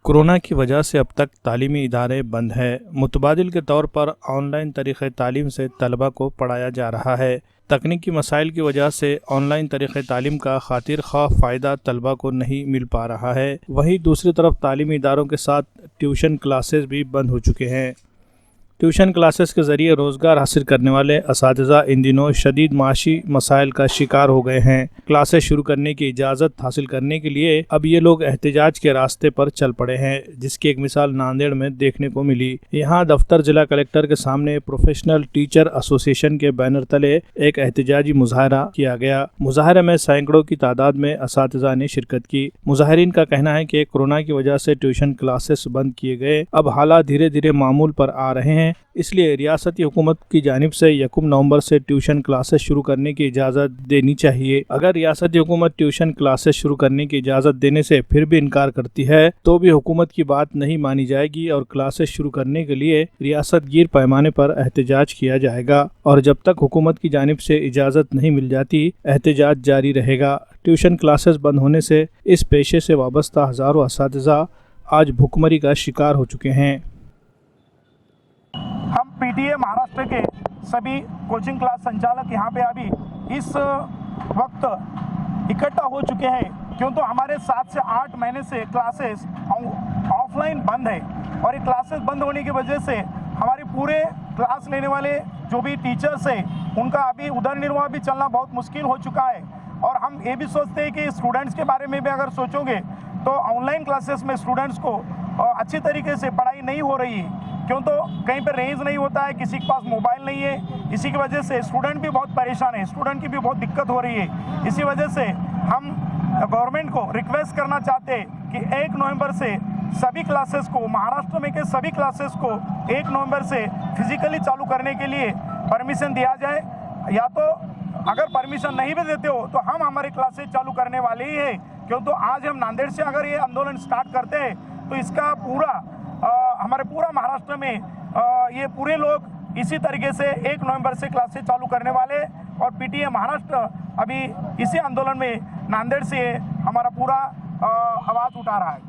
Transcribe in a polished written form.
Corona की वजह से अब तक तालीमी इदारे बंद हैं। मुतबादिल के तौर पर ऑनलाइन तरीक़े तालीम से तलबा को पढ़ाया जा रहा है। तकनीकी मसाइल की वजह से ऑनलाइन तरीक़े तालीम का खातिर ख्वाह फ़ायदा तलबा को नहीं मिल पा रहा है। वहीं दूसरी तरफ तालीमी इदारों के साथ ट्यूशन क्लासेस भी बंद हो चुके हैं। ट्यूशन क्लासेस के ज़रिए रोज़गार हासिल करने वाले असातिज़ा इन दिनों शदीद माशी मसाइल का शिकार हो गए हैं। क्लासेस शुरू करने की इजाज़त हासिल करने के लिए अब ये लोग एहतजाज के रास्ते पर चल पड़े हैं, जिसकी एक मिसाल नांदेड़ में देखने को मिली। यहाँ दफ्तर जिला कलेक्टर के सामने प्रोफेशनल टीचर एसोसिएशन के बैनर तले एक एहतजाजी मुजाहरा किया गया। मुजाहरे में सैकड़ों की तादाद में असातिज़ा ने शिरकत की। मुजाहिरीन का कहना है कि कोरोना की वजह से ट्यूशन क्लासेस बंद किए गए, अब हालात धीरे धीरे मामूल पर आ रहे हैं, इसलिए रियासती हुकूमत की जानिब से 1 नवंबर से ट्यूशन क्लासेस शुरू करने की इजाज़त देनी चाहिए। अगर रियासती हुकूमत ट्यूशन क्लासेस शुरू करने की इजाज़त देने से फिर भी इनकार करती है तो भी हुकूमत की बात नहीं मानी जाएगी और क्लासेस शुरू करने के लिए रियासत गिर पैमाने पर एहतजाज किया जाएगा। और जब तक हुकूमत की जानिब से इजाज़त नहीं मिल जाती, एहतजाज जारी रहेगा। ट्यूशन क्लासेस बंद होने से इस पेशे से वाबस्ता हज़ारों असातिज़ा आज भुखमरी का शिकार हो चुके हैं। हम पीटीए महाराष्ट्र के सभी कोचिंग क्लास संचालक यहाँ पे अभी इस वक्त इकट्ठा हो चुके हैं, क्यों तो हमारे 7 से 8 महीने से क्लासेस ऑफलाइन बंद है और ये क्लासेस बंद होने की वजह से हमारे पूरे क्लास लेने वाले जो भी टीचर्स हैं उनका अभी उदर निर्वाह भी चलना बहुत मुश्किल हो चुका है। और हम ये भी सोचते हैं कि स्टूडेंट्स के बारे में भी अगर सोचोगे तो ऑनलाइन क्लासेस में स्टूडेंट्स को अच्छी तरीके से पढ़ाई नहीं हो रही है, क्यों तो कहीं पर रेंज नहीं होता है, किसी के पास मोबाइल नहीं है। इसी की वजह से स्टूडेंट भी बहुत परेशान है, स्टूडेंट की भी बहुत दिक्कत हो रही है। इसी वजह से हम गवर्नमेंट को रिक्वेस्ट करना चाहते हैं कि 1 नवंबर से सभी क्लासेस को, महाराष्ट्र में के सभी क्लासेस को 1 नवंबर से फिजिकली चालू करने के लिए परमिशन दिया जाए, या तो अगर परमिशन नहीं भी देते हो तो हम हमारे क्लासेस चालू करने वाले ही हैं। क्यों तो आज हम नांदेड़ से अगर ये आंदोलन स्टार्ट करते हैं तो इसका पूरा हमारे पूरा महाराष्ट्र में ये पूरे लोग इसी तरीके से 1 नवंबर से क्लासेस चालू करने वाले। और पीटीए महाराष्ट्र अभी इसी आंदोलन में नांदेड़ से हमारा पूरा आवाज़ उठा रहा है।